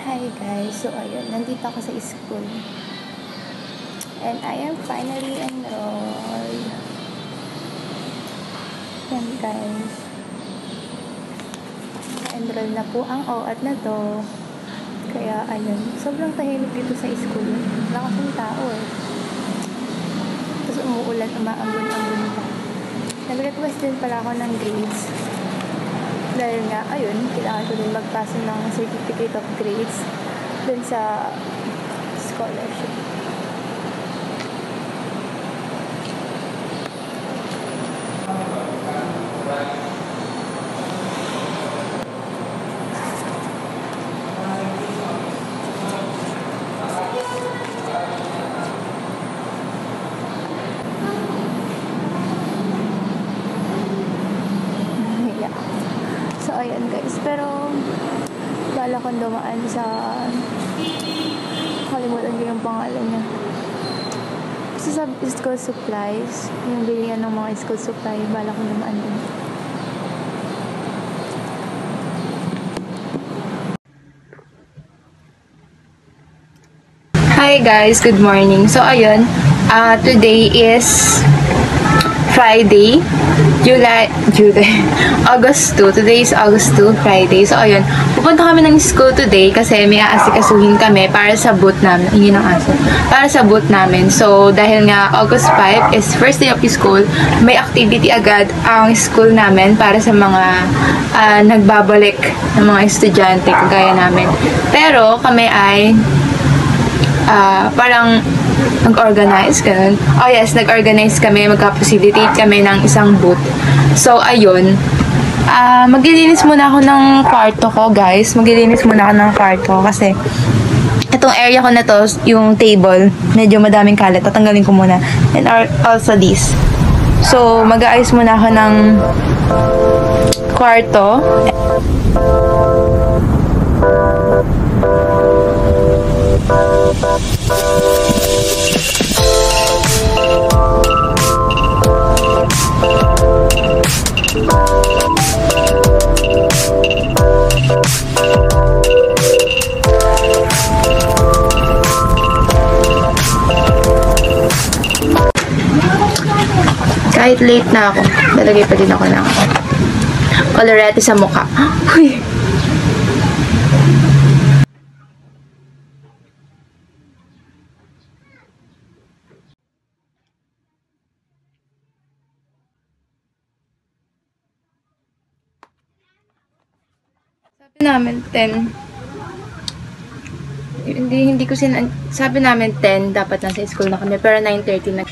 Hi guys, so ayun, nandito ako sa school and I am finally enrolled. Yan guys, enroll na po ang OAT na to, kaya ayun, sobrang tahimik dito sa school, wala kasing tao tapos umuulan, umaambon-ambon pa. Nag-request din pala ako ng grades dahil nga, ayun, kailangan ko din magpasa ng certificate of grades dun sa scholarship. So, ayan guys. Pero, bala kong dumaan sa... Kalimutan ko yung pangalan niya. Kasi sa school supplies, yung bilihan ng mga school supply, bala kong dumaan din. Hi guys, good morning. So, ayun. Today is... Friday, August 2. Today is August 2, Friday. So, ayun. Pupunta kami ng school today kasi may aasikasuhin kami para sa boot namin. Hindi ng aso. Para sa boot namin. So, dahil nga August 5 is first day of school, may activity agad ang school namin para sa mga nagbabalik ng mga estudyante kagaya namin. Pero, kami ay parang nag-organize, ganun. Oh yes, nag-organize kami, magka-facilitate kami ng isang booth. So, ayun. Maglilinis muna ako ng kwarto ko, guys. Maglilinis muna ako ng kwarto kasi itong area ko na to, yung table, medyo madaming kalat. Tatanggalin ko muna. And also this. So, mag-aayos muna ako ng kwarto. Kahit late na ako, lalagay pa din ako ng colorete sa mukha. Uy! Sabi namin 10. Hindi ko sabi namin 10 dapat nasa school na kami, pero 9:30 na.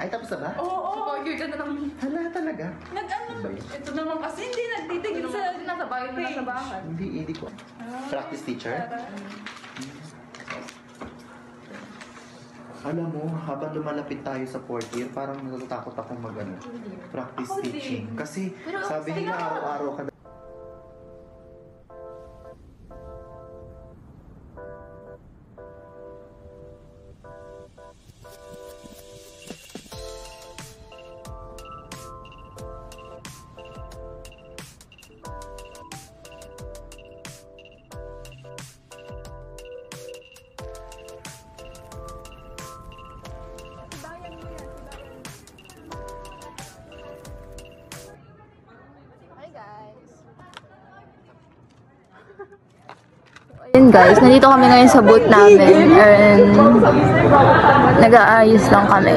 Ay, tapos na ba? Oo. Supporter ka na lang. Hala, talaga? Nag-ano? Ito naman kasi hindi nagtitigil sa... Nasa bahay na nasa bahay. Hindi ko. Practice teacher? Alam mo, habang lumalapit tayo sa 4th year, parang natatakot akong practice teaching. Kasi sabi nila araw-araw ka Yun guys, nandito kami ngayon sa booth namin and nag-aayos lang kami.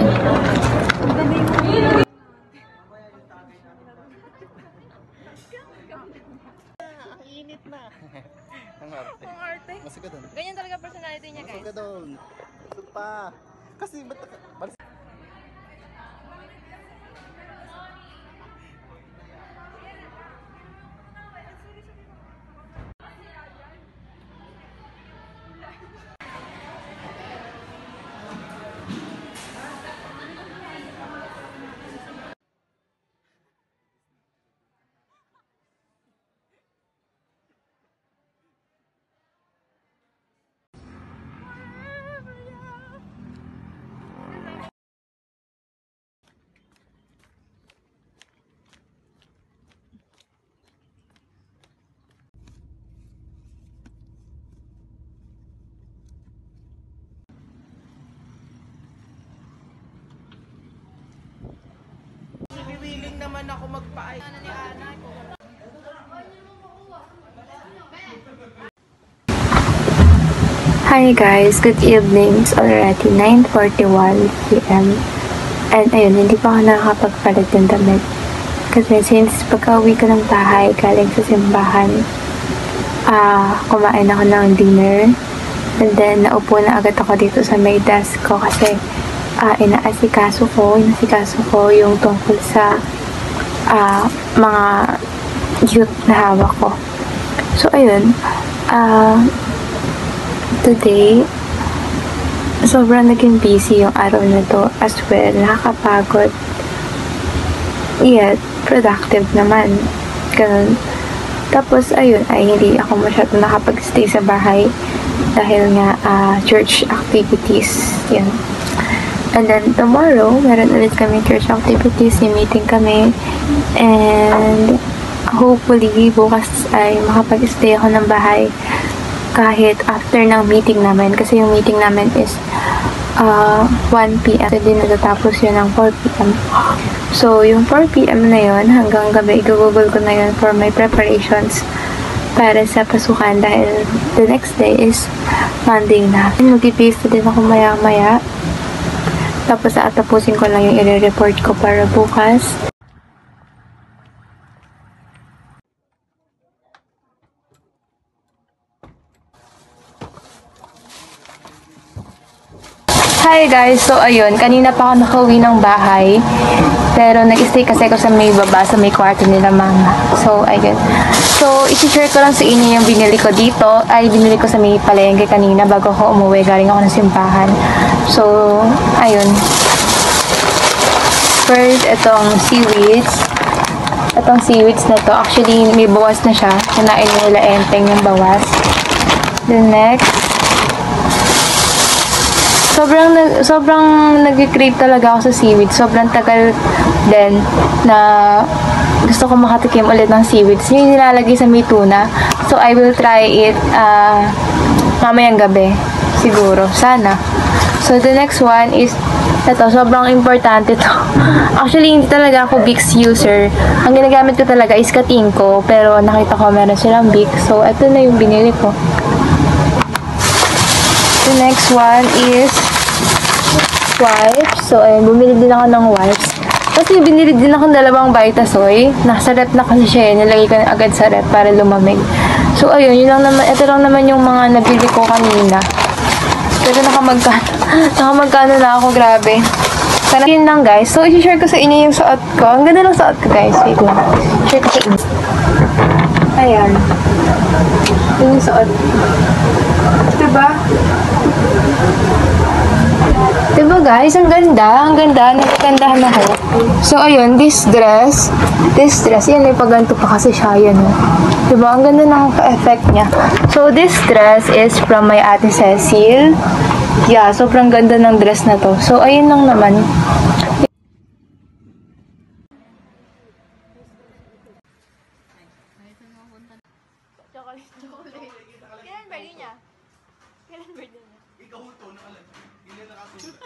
Ang arte. Masuk ka doon. Ganyan talaga personality niya guys. Masuk ka doon. Masuk pa. Kasi ba't willing naman ako magpaay. Hi guys, good evening. It's already 9:41 p.m. And ayun, hindi pa ako nakakapagpalit ng damit. Kasi since pagka-uwi ko ng bahay, galing sa simbahan, kumain ako ng dinner. And then, naupo na agad ako dito sa may desk ko kasi inasikaso ko yung tungkol sa mga youth na hawak ko. So, ayun, today, sobrang naging busy yung araw na to as well. Nakakapagod. Yet, productive naman. Ganun. Tapos, ayun, ay hindi ako masyadong nakapag-stay sa bahay dahil nga church activities. Yun. And then, tomorrow, meron ulit kami church activities. May meeting kami. And, hopefully, bukas ay makapag-stay ako ng bahay kahit after ng meeting namin. Kasi yung meeting namin is 1 p.m. So, din natatapos yun ng 4 p.m. So, yung 4 p.m. na yun, hanggang gabi, i-google ko na yun for my preparations para sa pasukan dahil the next day is Monday na. Mag-i-beef din ako maya-maya. Tapos, tapusin ko lang yung i-report ko para bukas. Hi guys! So ayun, kanina pa ako nakauwi ng bahay. Pero nag-stay kasi ako sa may baba, sa may kwarto nila mama. So ayun. So isi-share ko lang sa inyo yung binili ko dito. Ay, binili ko sa may palengke kanina bago ako umuwi. Galing ako ng simbahan. So, ayun. First, itong seaweeds. Itong seaweeds na to. Actually, may bawas na siya. Kinain nila enteng yung bawas. Then next, sobrang nag-crave talaga ako sa seaweed. Sobrang tagal din na gusto ko makatikim ulit ng seaweed. Yung nilalagay sa may tuna. So, I will try it mamayang gabi. Siguro. Sana. So, the next one is ito. Sobrang importante to. Actually, hindi talaga ako Vicks user. Ang ginagamit ko talaga is Katingko. Pero nakita ko meron silang Vicks. So, ito na yung binili ko. The next one is wipes. So, ayun, bumili din ako ng wipes. Kasi binili din ako ng 2 Vitasoy. Nasa rep na kasi siya. Nilagay ko na agad sa rep para lumamig. So, ayun, yun lang naman. Ito lang naman yung mga nabili ko kanina. Pero nakamagkano na ako, grabe. Sana yun lang, guys. So, i-share ko sa inyo yung suot ko. Ang ganda ng suot ko, guys. Wait lang. Share ko sa inyo. Ayan. Yun yung suot. Diba? Diba guys? Ang ganda. Ang ganda. Nagkagandahan ako. So, ayun. This dress. Yan, may paganto pa kasi siya. Yan, oh. Diba? Ang ganda ng ka-effect niya. So, this dress is from my ate Cecil. Yeah, sobrang ganda ng dress na to. So, ayun lang naman. Kailan birthday niya? Ikaw ito, nakalag. Hindi nakasulat.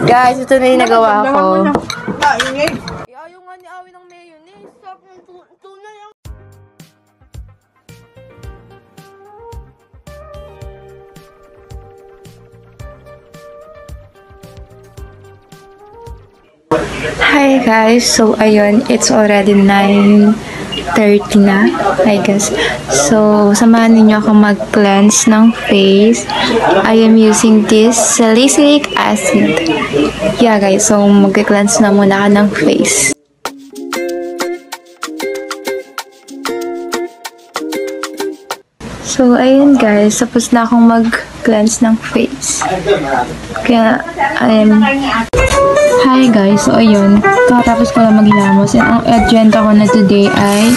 Guys, ito na yung nagawa ko. Ayaw nga ni Awi ng mayonnaise. Sarap ng tuna lang. Hi guys, so ayun, it's already 9:30 na, I guess. So, samahan ninyo ako mag-cleanse ng face. I am using this salicylic acid. Yeah guys, so mag-cleanse na muna ako ng face. So, ayun guys, tapos na akong mag-cleanse ng face. Kaya, hi guys, so ayun, tapos ko lang maghilamos. And ang agenda ko na today ay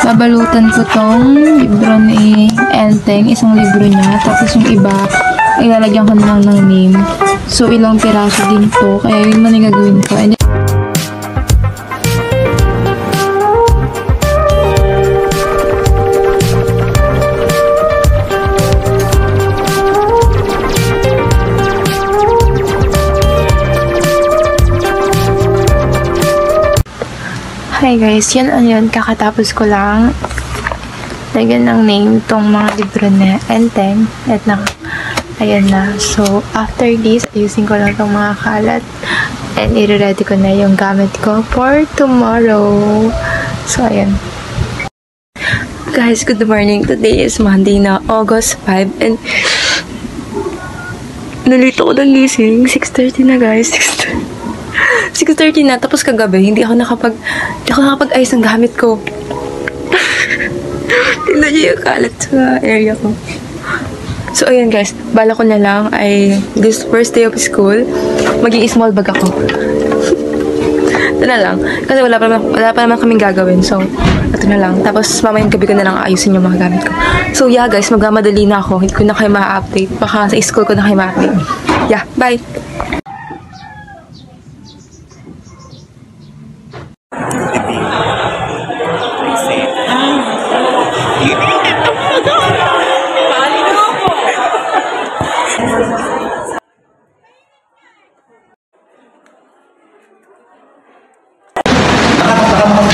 babalutan ko tong libro ni Enteng, isang libro niya. Tapos yung iba, ilalagyan ko na lang ng name. So, ilang piraso din to, kaya yun man yung gagawin ko. And hi guys, yun, kakatapos ko lang lagyan ng name tong mga libro na Enteng. At ayan na. So, after this, ayusin ko lang tong mga kalat and i-ready ko na yung gamit ko for tomorrow. So, ayan. Guys, good morning. Today is Monday na, August 5, and nalito ko ng gising. 6:30 na guys. 6:30 na, tapos kagabi, hindi ako nakapag-ayos ng gamit ko. Tingnan niyo yung kalat sa area ko. So, ayan guys, bala ko na lang ay this first day of school, mag-i-small bag ako. Ito na lang. Kasi wala pa naman kaming gagawin. So, ito na lang. Tapos, mamayang gabi ko na lang ayusin yung mga gamit ko. So, yeah guys, magmamadali na ako. Hindi ko na kayo ma-update. Baka sa school ko na kayo ma-update. Yeah, bye!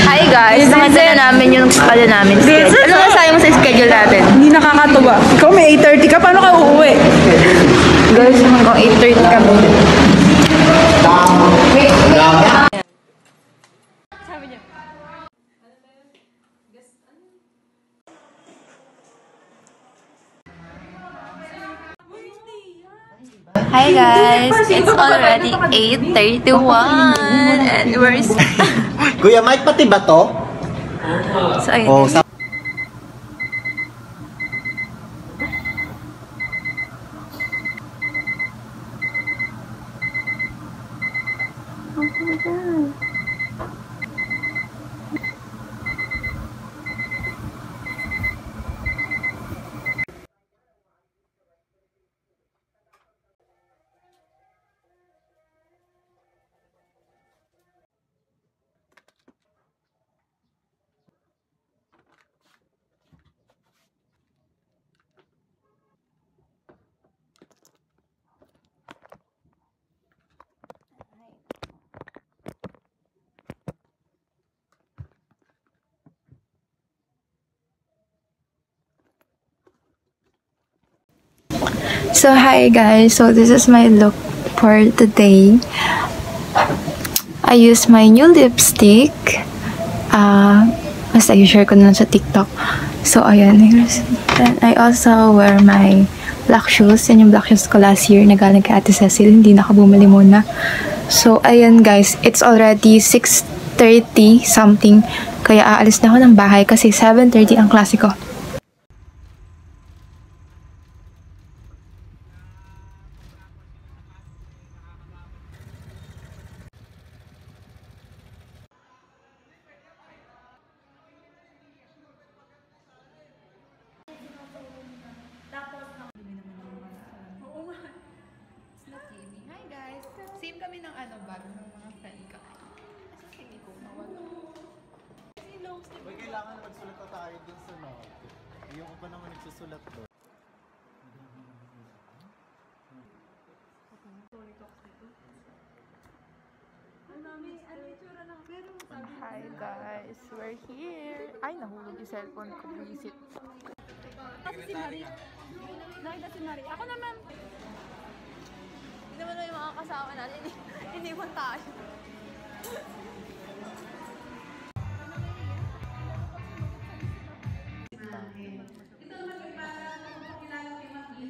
Hi guys, nakita na namin yung namin schedule. Ano masasabi mo sa schedule natin? Hindi nakakatuwa. Ikaw may 8:30 ka, paano ka uuwi? Guys, hanggang 8:30 kami. Hi guys, it's already 8:31 and we're Kuya Mike, pati ba to? so ayun. Oh, So hi guys, so this is my look for today. I use my new lipstick. Basta i-share ko na lang sa TikTok. So ayan, then I also wear my black shoes. Yan yung black shoes ko last year na galing kay Ate Cecil. Hindi na ako bumili muna. So ayan guys, it's already 6:30 something. Kaya aalis na ako ng bahay kasi 7:30 ang klase ko. Hi guys! Same kami ng bag ng mga friend ko. Asa sige ko nawala. Uy, kailangan magsulat na tayo dun sa note. Yung ko pa naman nagsusulat doon. Hi guys, we're here. Ay, nahulog yung cellphone ko. Visit. Kasi si Marie. Nakita si Marie. Ako naman. Hindi naman yung mga kasama natin. Hindi mo tayo.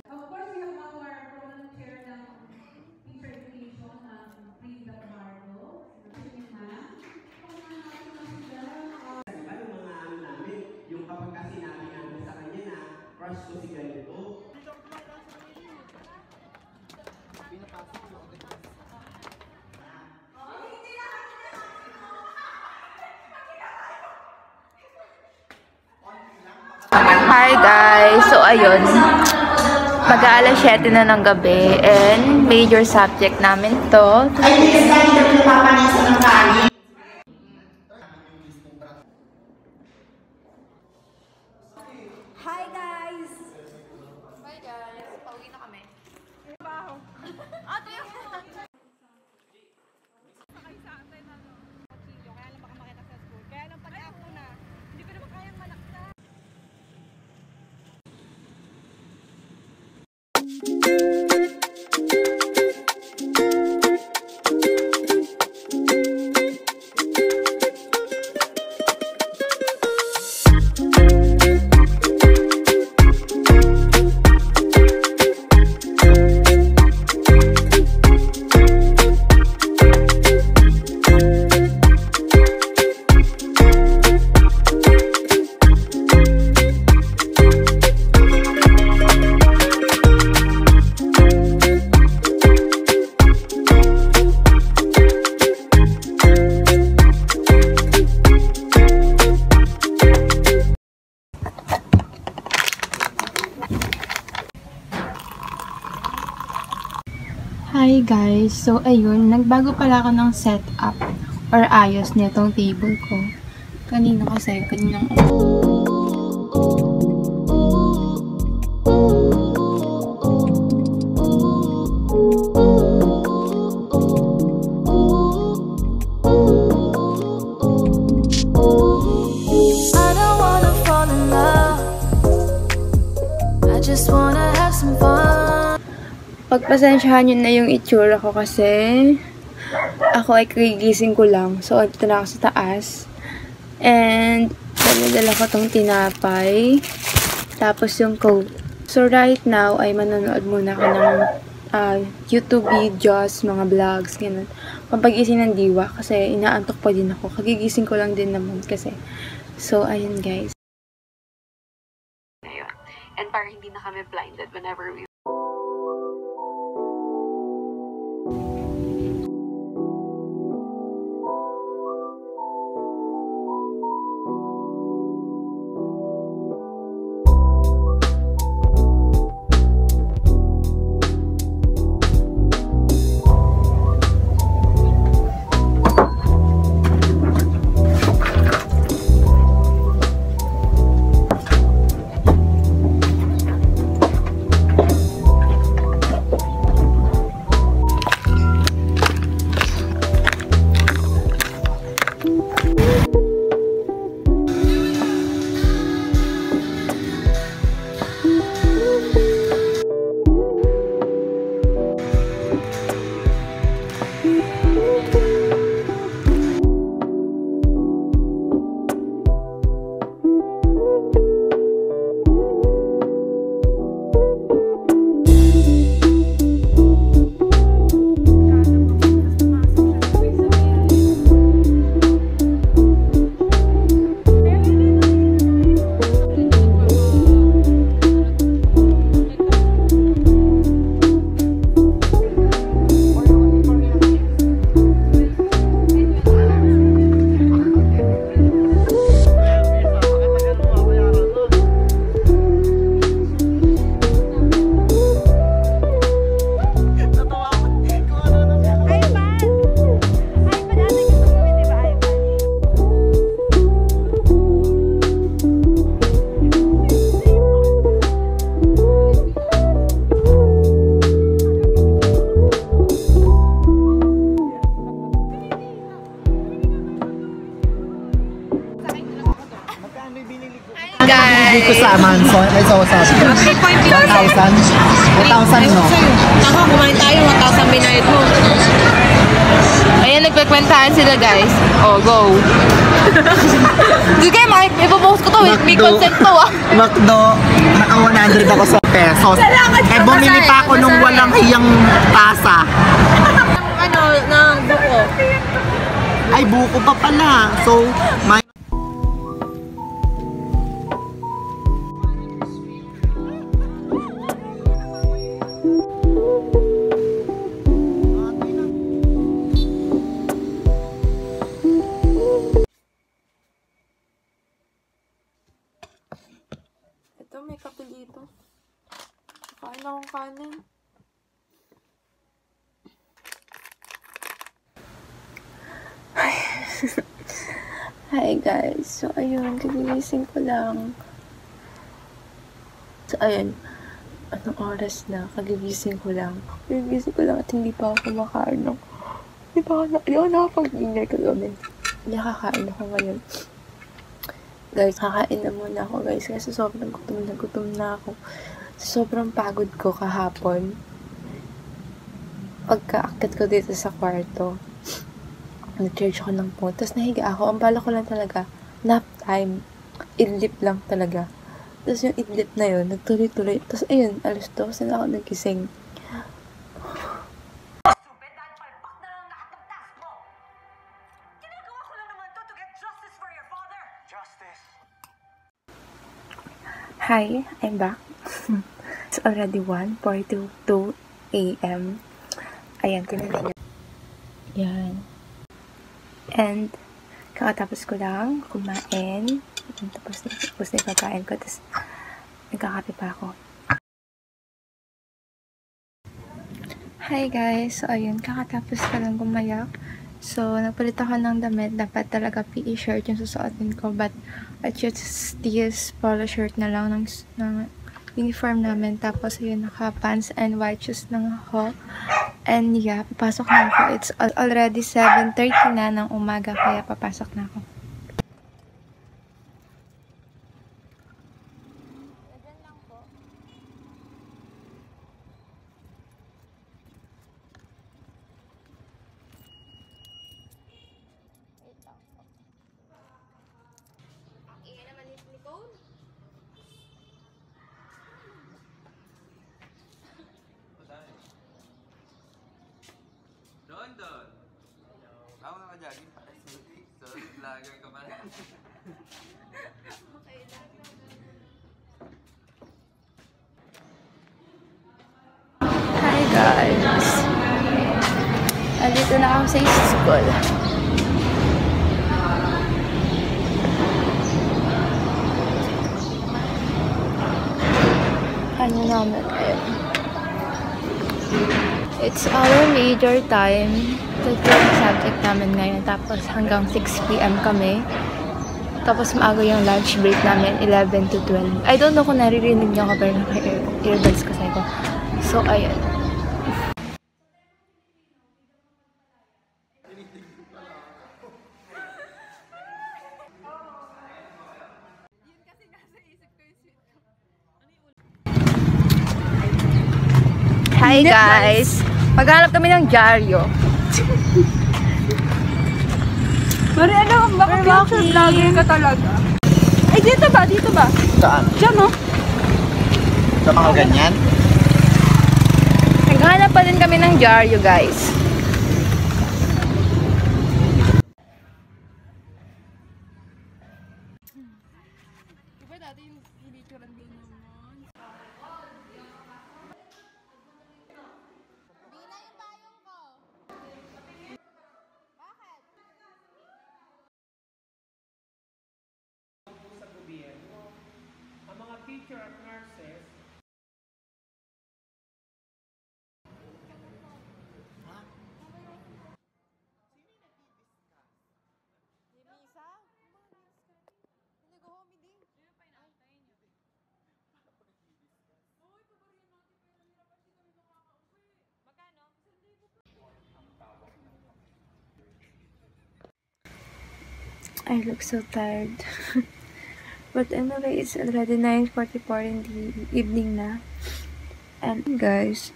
Of course, we have our program chair ng teacher education ng Frida Bardo. Ano mga ano namin, yung kapag kasi namin namin sa kanya na crush ko si ganito. Hi guys! So ayun, mag-aalas 7 na ng gabi and major subject namin to. Hi guys! Hi guys! Pauwi na kami. Ate yung... Kaya lang pag ako na, hindi ko naman kayang malaksa. Hi guys! So ayun, nagbago pala ako ng setup or ayos nitong table ko. Kanina kasi, kaninang I don't wanna fall in love. I just wanna have some fun. pagpasensyahan nyo na yung itsura ko kasi ako ay kagigising ko lang. So, dito na ako sa taas. And, dala ko tong tinapay. Tapos yung coat. So, right now, ay manonood muna ako ng YouTube videos, mga vlogs, ganun. Pampagising ng diwa kasi inaantok pa din ako. Kagigising ko lang din naman kasi. So, ayun guys. And para hindi na kami blinded whenever we ko sa Manson. May sausaw. 1,000? 1,000 no? Ako, kumain tayo. 1,000 binayad mo. Ayan, nagpagkwentahan sila, guys. Oh, go. Sige, Mike, ipopost ko to. May consent to, ah. McDo, naka 100 ako sa pesos. Eh, bumili pa ako nung walang hiyang tasa. Ano, ng buko. Ay, buko pa pala. So, may... Ito, may kape dito. Kain akong kanin. Hi guys. So, ayun, kagigising ko lang. So, ayun. Anong oras na? Kagigising ko lang. Kagigising ko lang at hindi pa ako kumakain ng... Hindi ako nakapag-dinner kagabi. Hindi nakakain ako ngayon. Guys, kakain na muna ako guys kasi sobrang gutom na ako. Sobrang pagod ko kahapon. Pagka-akit ko dito sa kwarto, nag-charge ako ng phone. Tapos nahiga ako. Ang bala ko lang talaga, nap time. Idlip lang talaga. Tapos yung idlip na yun, nagtuloy-tuloy. Tapos ayun, alas 2 na ako nagising. Hi, I'm back. It's already 1:42 a.m. Ayan, tinanong niyo. Yan. And, kakatapos ko lang kumain. Tapos na yung pagkain ko. Tapos, nagkakape pa ako. Hi guys! So, ayun, kakatapos ko lang gumayak. So, nagpalit ako ng damit. Dapat talaga PE shirt yung susuotin ko. But, I just this polo shirt na lang ng uniform namin. Tapos, yun, naka-pants and white shoes lang ako. And yeah, papasok na ako. It's already 7:30 na ng umaga. Kaya papasok na ako. Doon. Ako na ka-jogging pa. So, vlogger ka pa rin. Okay lang. Hi guys! Andito na ako sa school. Ano naman ayun. It's our major time. Ito yung subject namin ngayon. Tapos hanggang 6 p.m. kami. Tapos maaga yung lunch break namin, 11 to 12. I don't know kung naririnig niyo ako pero naka-earbuds kasi ko. So, ayun. Hi guys! Maghanap kami ng dyaryo. Mari, ano? Bakit vlogger ka talaga? Ay, dito ba? Saan? Diyan, no? Sa mga ganyan? Naghanap pa din kami ng dyaryo guys. Diba dati yung hinituran din naman? Ang mga teacher at nurses I look so tired. But anyway, it's already 9:44 in the evening na. And guys,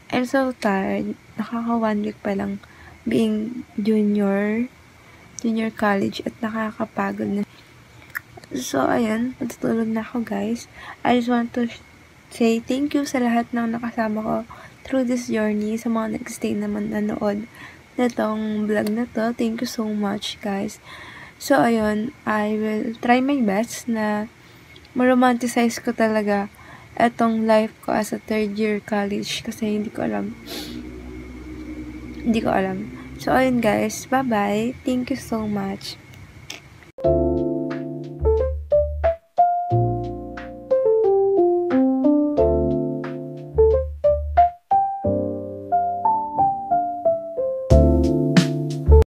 I'm so tired. Nakaka 1 week pa lang being junior college at nakakapagod na. So, ayun, matutulog na ako guys. I just want to say thank you sa lahat ng nakasama ko through this journey, sa mga nag-stay naman nanood na tong vlog na to. Thank you so much guys. So, ayun, I will try my best na ma-romanticize ko talaga etong life ko as a third year college kasi hindi ko alam. So, ayun guys, bye-bye. Thank you so much.